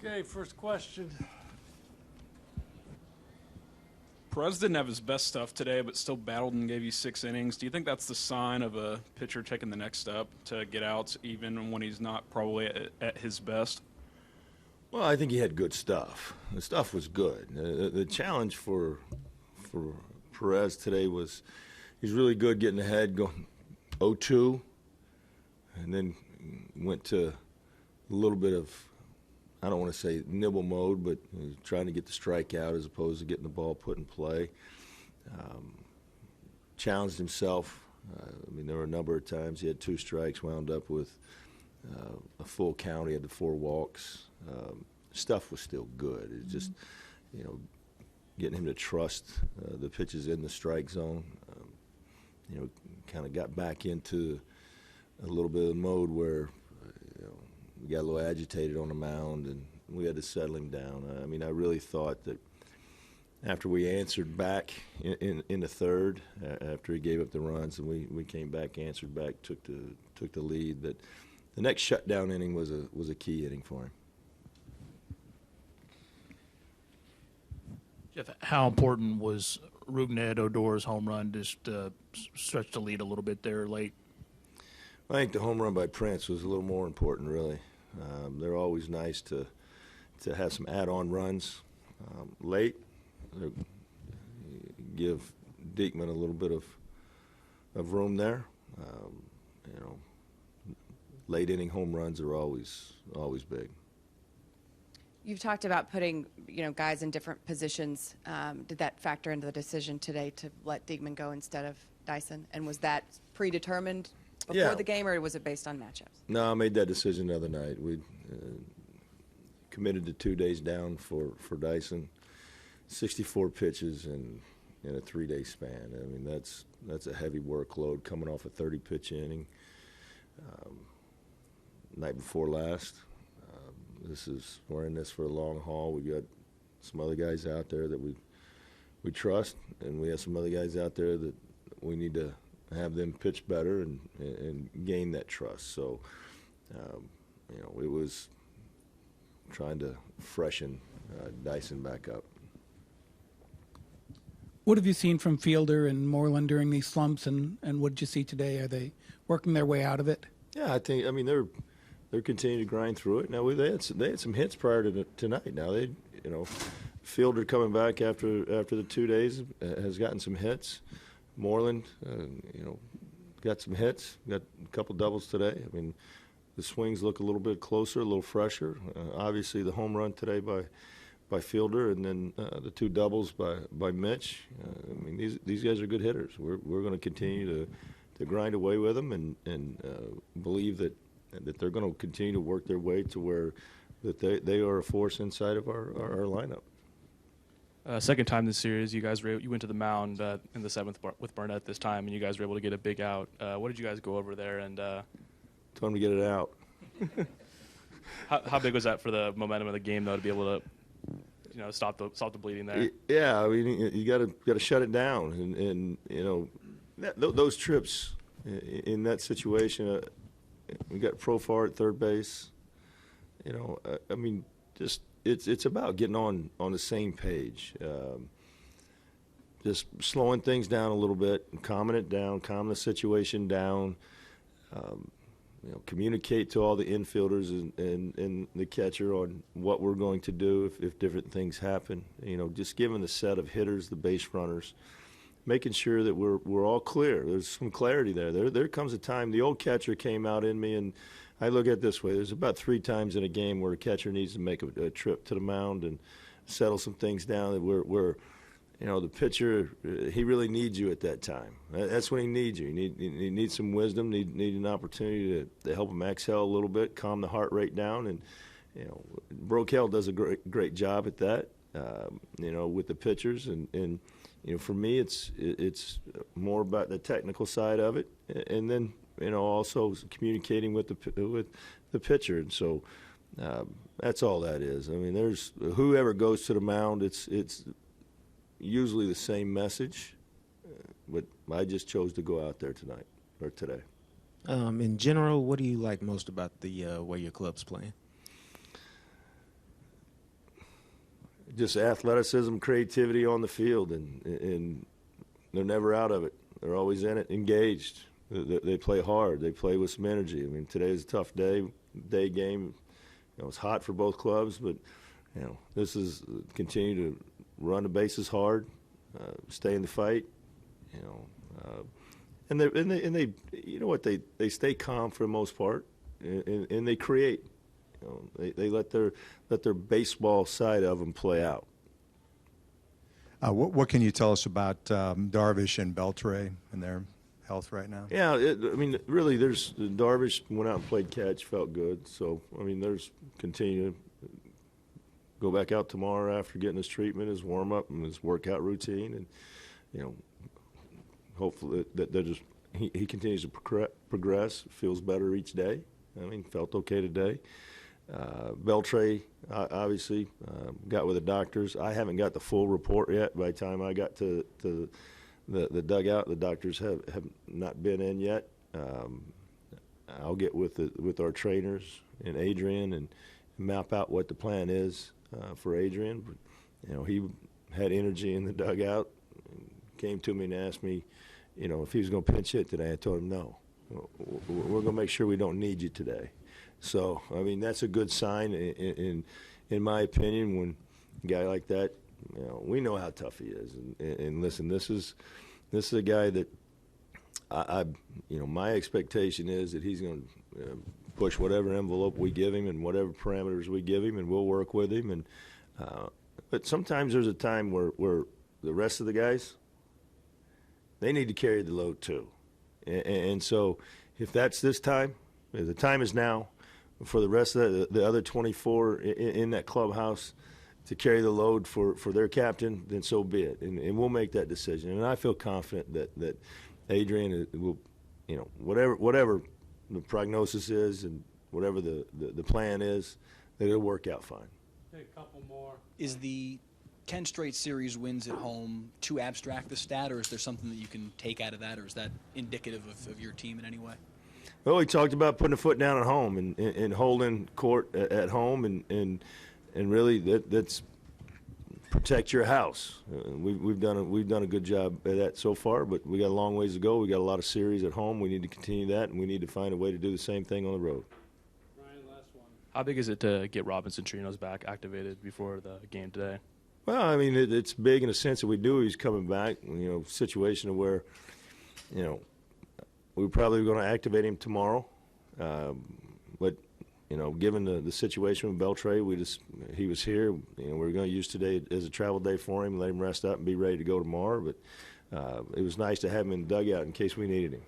Okay, first question. Perez didn't have his best stuff today, but still battled and gave you 6 innings. Do you think that's the sign of a pitcher taking the next step to get outs even when he's not probably at his best? Well, I think he had good stuff. The stuff was good. The challenge for Perez today was he's really good getting ahead, going 0-2, and then went to a little bit of, I don't want to say nibble mode, but trying to get the strikeout as opposed to getting the ball put in play. Challenged himself. There were a number of times he had 2 strikes, wound up with a full count. He had the 4 walks. Stuff was still good. It's just, getting him to trust the pitches in the strike zone. Kind of got back into a little bit of mode where we got a little agitated on the mound, and we had to settle him down. I really thought that after we answered back in the third, after he gave up the runs, and we came back, answered back, took the lead, that the next shutdown inning was a key inning for him. Jeff, how important was Rougned Odor's home run just stretch the lead a little bit there late? I think the home run by Prince was a little more important, really. They're always nice to have some add-on runs late. Give Diekman a little bit of room there. Late inning home runs are always big. You've talked about putting guys in different positions. Did that factor into the decision today to let Diekman go instead of Dyson? And was that predetermined before the game, or was it based on matchups? No, I made that decision the other night. We committed to 2 days down for Dyson, 64 pitches in a 3-day span. That's a heavy workload coming off a 30-pitch inning. Night before last. We're in this for a long haul. We got some other guys out there that we trust, and we have some other guys out there that we need to have them pitch better and gain that trust. So, it was trying to freshen Dyson back up. What have you seen from Fielder and Moreland during these slumps, and what did you see today? Are they working their way out of it? Yeah, I think. They're continuing to grind through it. Now they had some hits prior to tonight. Now Fielder coming back after the 2 days has gotten some hits. Moreland, got some hits. Got a couple doubles today. The swings look a little bit closer, a little fresher. Obviously, the home run today by Fielder, and then the 2 doubles by Mitch. These guys are good hitters. We're going to continue to grind away with them and believe that they're going to continue to work their way to where that they are a force inside of our lineup. Second time this series, you went to the mound in the 7th with Barnett this time, and you guys were able to get a big out. What did you guys go over there? And told him to get it out. How big was that for the momentum of the game, though, to be able to stop the bleeding there? Yeah, you got to shut it down, and those trips in that situation. We got Profar at third base. It's about getting on the same page. Just slowing things down a little bit, and calming it down, calm the situation down. Communicate to all the infielders and the catcher on what we're going to do if different things happen. Just giving the set of hitters, the base runners, making sure that we're all clear. There's some clarity there. There comes a time, the old catcher came out in me, and I look at it this way. There's about 3 times in a game where a catcher needs to make a trip to the mound and settle some things down that where the pitcher, he really needs you at that time. That's when he needs you. He needs some wisdom, need an opportunity to help him exhale a little bit, calm the heart rate down. And, Broquel does a great job at that, with the pitchers. And for me, it's more about the technical side of it, and then also communicating with the pitcher. And so that's all that is. There's whoever goes to the mound, it's usually the same message, but I just chose to go out there tonight or today. In general, what do you like most about the way your club's playing? just athleticism, creativity on the field, and they're never out of it. They're always in it, engaged. They play hard. They play with some energy. I mean, today's a tough day game. It's hot for both clubs, but this is continue to run the bases hard, stay in the fight. And they you know what, they stay calm for the most part, and they create. They let their baseball side of them play out. What can you tell us about Darvish and Beltre and their health right now? Yeah, I mean, really, there's Darvish went out and played catch, felt good. So, I mean, there's continue to go back out tomorrow after getting his treatment, his warm up, and his workout routine, and hopefully that just he continues to progress, feels better each day. I mean, felt okay today. Beltre obviously got with the doctors. I haven't got the full report yet. By the time I got to the dugout, the doctors have not been in yet. I'll get with our trainers and Adrian and map out what the plan is for Adrian. But, he had energy in the dugout. Came to me and asked me, if he was going to pinch hit today. I told him no. We're going to make sure we don't need you today. So, I mean, that's a good sign, in my opinion, when a guy like that, we know how tough he is. And listen, this is a guy that my expectation is that he's going to push whatever envelope we give him and whatever parameters we give him, and we'll work with him. And but sometimes there's a time where the rest of the guys, they need to carry the load too. And so if that's this time, the time is now for the rest of the other 24 in that clubhouse to carry the load for their captain, then so be it. And we'll make that decision. And I feel confident that Adrian will, whatever the prognosis is and whatever the plan is, that it'll work out fine. Take a couple more. Is the 10 straight series wins at home too abstract the stat, or is there something that you can take out of that, or is that indicative of your team in any way? Well, we talked about putting a foot down at home and holding court at home, and really that's protect your house. We've done a good job at that so far, but we got a long ways to go. We got a lot of series at home. We need to continue that, and we need to find a way to do the same thing on the road. Ryan, last one. How big is it to get Robinson Chirinos back activated before the game today? Well, I mean, it's big in the sense that we do. He's coming back. Situation where, we're probably going to activate him tomorrow, but given the situation with Beltre, he was here. We're going to use today as a travel day for him, let him rest up and be ready to go tomorrow. But it was nice to have him in the dugout in case we needed him.